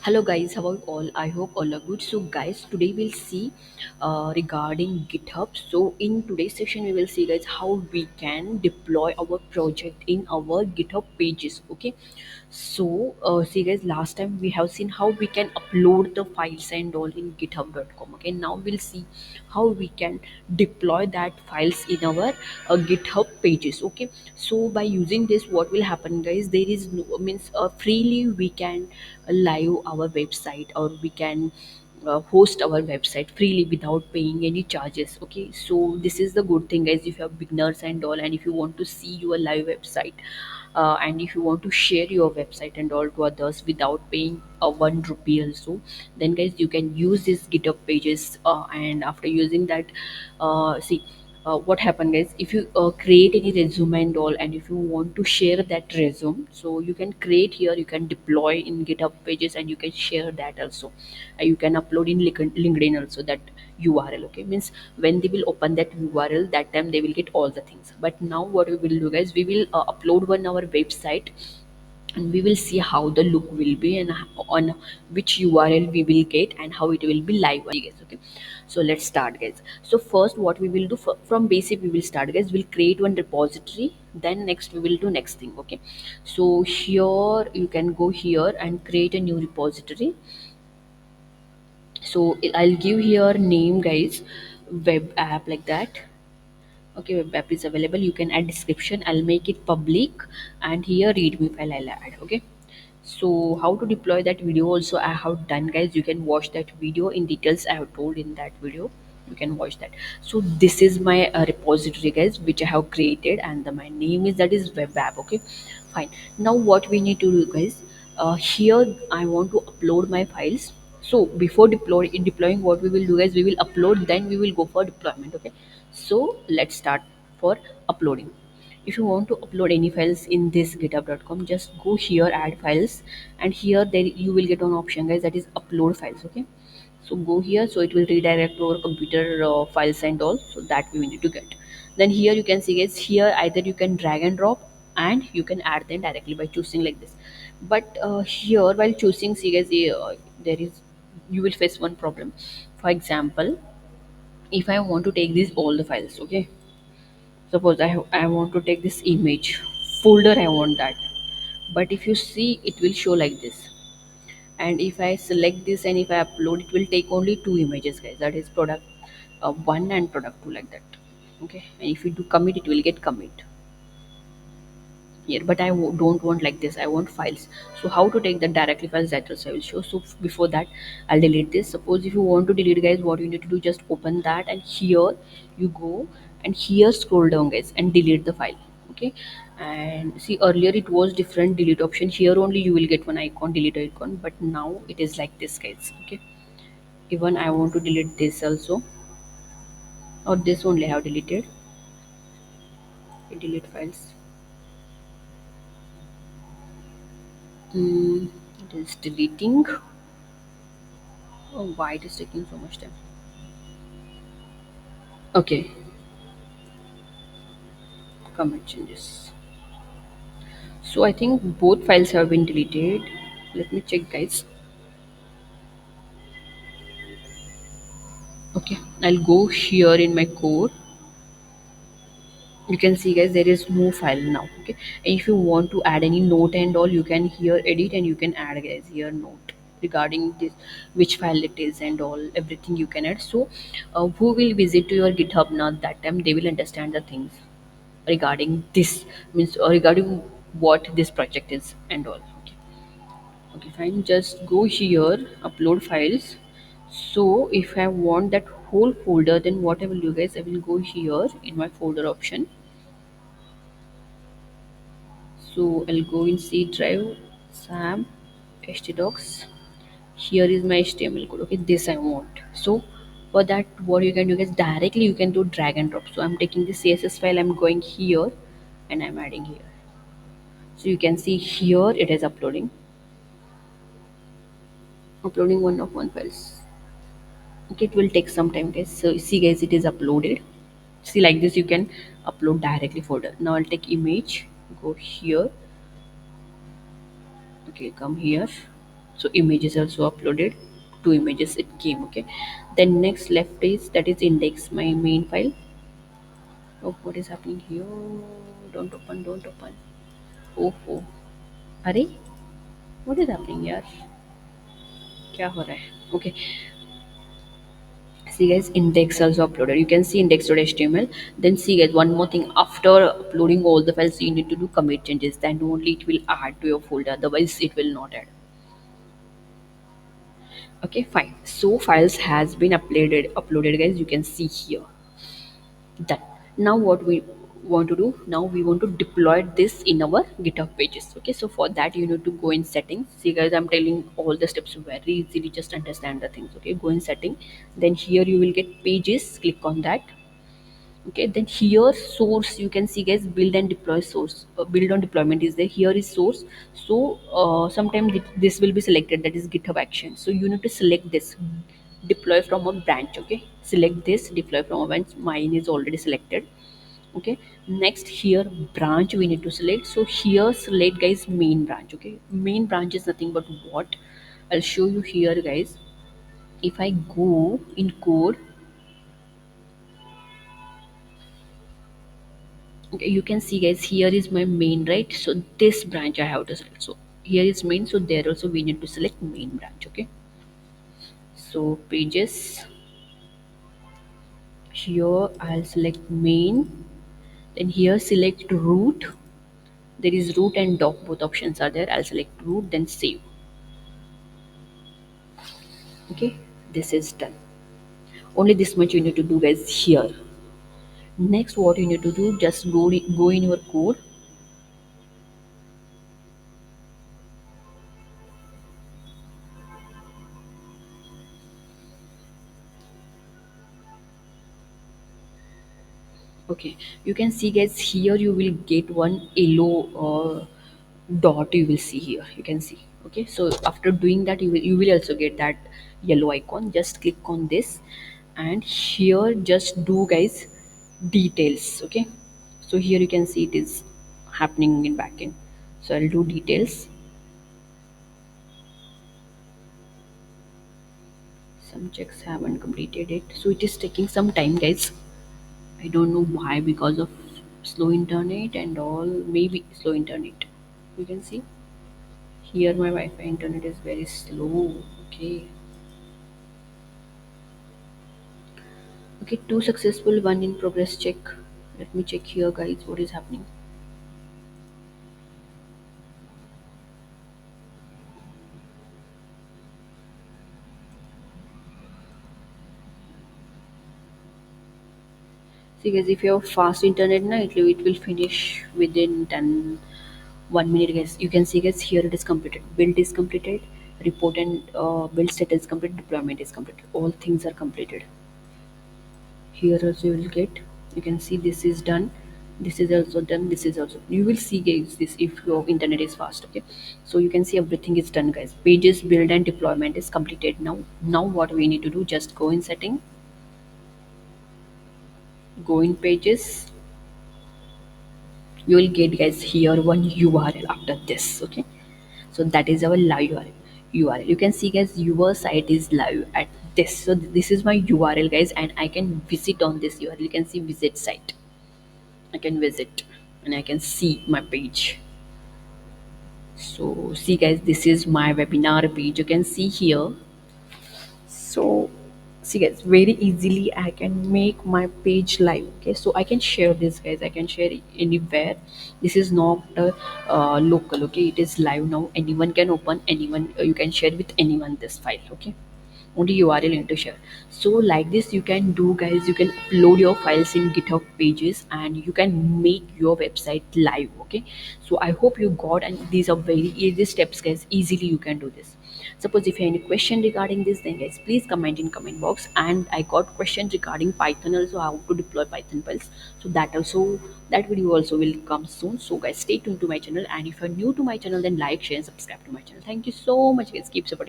Hello guys, how are you all? I hope all are good. So guys, today we'll see regarding GitHub. So in today's session, we will see guys how we can deploy our project in our GitHub pages. Okay. So see guys, last time we have seen how we can upload the files and all in github.com. Okay. Now we'll see how we can deploy that files in our GitHub pages. Okay. So by using this, what will happen guys? There is no means freely we can live our website, or we can host our website freely without paying any charges. Okay, so this is the good thing guys, if you have beginners and all, and if you want to see your live website, and if you want to share your website and all to others without paying a 1 rupee also, then guys you can use these github pages, and after using that, see what happened guys, if you create any resume and all, and if you want to share that resume, so you can create here, you can deploy in github pages, and you can share that also. You can upload in linkedin also, that url. Okay, means when they will open that url, that time they will get all the things. But now what we will do guys, we will upload on our website, and we will see how the look will be, and on which url we will get, and how it will be live guys. Okay, so let's start guys. So first what we will do, from basic we will start guys, we'll create one repository, then next we will do next thing. Okay, so here you can go here and create a new repository. So I'll give here name guys, web app, like that. Okay, web app is available, you can add description, I'll make it public, and here readme file I'll add. Okay, so how to deploy that video also I have done guys, you can watch that video in details, I have told in that video, you can watch that. So this is my repository guys, which I have created, and my name is, that is web app. Okay, fine. Now what we need to do guys, here I want to upload my files. So before deploying, what we will do guys, we will upload, then we will go for deployment. Okay, so let's start for uploading. If you want to upload any files in this github.com, just go here, add files, and here there you will get an option guys, that is upload files. Okay, so go here, so it will redirect to our computer files and all, so that we need to get. Then here you can see guys, here either you can drag and drop, and you can add them directly by choosing like this. But here while choosing, see guys, there is, you will face one problem. For example, if I want to take these all the files, okay, suppose I want to take this image folder, I want that. But if you see, it will show like this, and if I select this and if I upload, it will take only two images guys, that is product 1 and product 2, like that. Okay, and if you do commit, it will get commit here. But don't want like this, I want files. So how to take that directly files, that also I will show. So before that, I'll delete this. Suppose if you want to delete guys, what you need to do, just open that, and here you go, and here scroll down guys, and delete the file. Okay, and see, earlier it was different delete option, here only you will get one icon, delete icon, but now it is like this guys. Okay, even I want to delete this also, or this only I have deleted. Delete files. mm, it is deleting. Oh, why it is taking so much time? Okay, commit changes. So I think both files have been deleted. Let me check, guys. Okay, I'll go here in my code. You can see, guys, there is no file now. Okay, and if you want to add any note and all, you can here edit, and you can add guys here note regarding this, which file it is and all, everything you can add. So who will visit to your GitHub now, that time they will understand the things regarding this, means regarding what this project is and all. Okay, okay, fine, just go here, upload files. So if I want that whole folder, then what I will do guys, I will go here in my folder option. So I'll go in C drive, sam, htdocs. Here is my html code. Okay, this I want. So for that, what you can do is directly you can do drag and drop. So I'm taking the css file, I'm going here, and I'm adding here. So you can see here it is uploading one of one files. Okay, it will take some time guys. So see guys, it is uploaded. See, like this you can upload directly folder. Now I'll take image, go here. Okay, come here, So images also uploaded, two images it came. Okay, then next left is, that is index my main file. Oh, what is happening here? Don't open, don't open. Oh, oh. अरे, what is happening यार? क्या हो रहा है? Okay, see guys, index also uploaded. You can see index.html. Then see guys, one more thing. After uploading all the files, you need to do commit changes. Then only it will add to your folder. Otherwise, it will not add. Okay, fine. So files has been uploaded guys. You can see here. Done. Now what we want to do, now we want to deploy this in our GitHub pages. Okay, so for that you need to go in settings. See guys, I'm telling all the steps very easily, just understand the things. Okay, go in setting, then here you will get pages, click on that. Okay, then here source, you can see guys, build and deploy source. Build on deployment is there, here is source. So sometimes this will be selected, that is GitHub action. So you need to select this, deploy from a branch. Okay, select this, deploy from a branch. Mine is already selected. Okay, next here branch we need to select. So here select guys main branch. Okay, main branch is nothing but what, I'll show you here guys. If I go in code, okay, you can see guys, here is my main, right? So this branch I have to select. So here is main, so there also we need to select main branch. Okay, so pages, here I'll select main. Then here select root, there is root and doc, both options are there. I'll select root, then save. Okay, this is done. Only this much you need to do guys here. Next what you need to do, just go in your code. Okay, you can see guys, here you will get one yellow dot, you will see here, you can see. Okay, so after doing that, you will also get that yellow icon. Just click on this, and here just do guys details. Okay, so here you can see it is happening in backend. So I'll do details. Some checks haven't completed it, so it is taking some time guys. I don't know why, because of slow internet and all, maybe slow internet. You can see here my Wi-Fi internet is very slow. Okay. Okay, two successful, one in progress check. Let me check here guys what is happening. See guys, if you have fast internet now, it will finish within 10 1 minute guys. You can see guys, here it is completed, build is completed, report and build status is completed, deployment is completed, all things are completed. Here also you will get, you can see this is done, this is also done, this is also, you will see guys this if your internet is fast. Okay, so you can see everything is done guys. Pages build and deployment is completed. Now what we need to do, just go in setting, go in pages, you will get guys here one URL after this. Okay, so that is our live URL. You can see guys, your site is live at this. So this is my URL guys, and I can visit on this URL. You can see visit site, I can visit and I can see my page. So see guys, this is my webinar page. You can see here. So see guys, very easily I can make my page live. Okay, so I can share this guys. I can share it anywhere. This is not local. Okay, it is live now. Anyone can open. Anyone, you can share with anyone this file. Okay, only URL into share. So like this you can do guys, you can upload your files in GitHub pages and you can make your website live. Okay, so I hope you got, and these are very easy steps guys, easily you can do this. Suppose if you have any question regarding this, then guys please comment in comment box. And I got questions regarding Python also, how to deploy Python files. So that also, that video also will come soon. So guys stay tuned to my channel, and if you're new to my channel, then like, share and subscribe to my channel. Thank you so much guys, keep supporting.